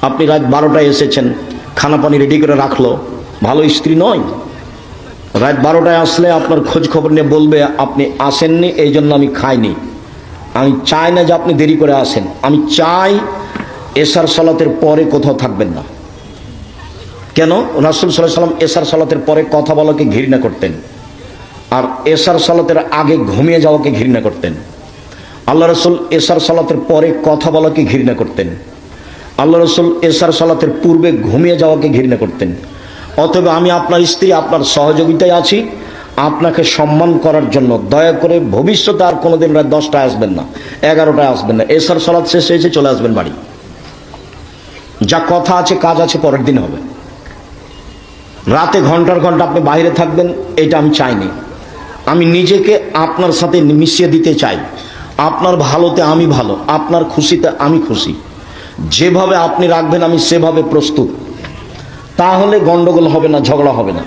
আপনি রাত 12টায় এসেছেন, খানা পানি রেডি করে রাখলো, ভালো স্ত্রী নয়। রাত 12টায় আসলে আপনার খোঁজ খবর নিয়ে বলবে আপনি আসেননি, এই জন্য আমি খাইনি। আমি চাই না যে আপনি দেরি করে আসেন, আমি চাই এশার সালাতের পরে কোথাও থাকবেন না। কেন? রাসূল সাল্লাল্লাহু আলাইহি ওয়াসাল্লাম এশার সালাতের পরে কথা বলাকে ঘৃণা করতেন, আর এশার সালাতের আগে ঘুমিয়ে যাওয়াকে ঘৃণা করতেন। আল্লাহ রসুল এশার সালাতের পরে কথা বলাকে ঘৃণা করতেন। আল্লাহ রসুল এশার সালাতের পূর্বে ঘুমিয়ে যাওয়াকে ঘৃণা করতেন। অতএব আমি আপনার স্ত্রী, আপনার সহযোগিতায় আছি, আপনাকে সম্মান করার জন্য দয়া করে ভবিষ্যতে আর কোনোদিন রাত 10টায় আসবেন না, 11টায় আসবেন না। এশার সালাত শেষে এসে চলে আসবেন বাড়ি। যা কথা আছে কাজ আছে পরের দিন হবে। রাতে ঘন্টার ঘন্টা আপনি বাইরে থাকবেন, এটা আমি চাইনি। আমি নিজেকে আপনার সাথে মিশিয়ে দিতে চাই। আপনার ভালোতে আমি ভালো, আপনার খুশিতে আমি খুশি। যেভাবে আপনি রাখবেন আমি সেভাবে প্রস্তুত। তাহলে গন্ডগোল হবে না, ঝগড়া হবে না।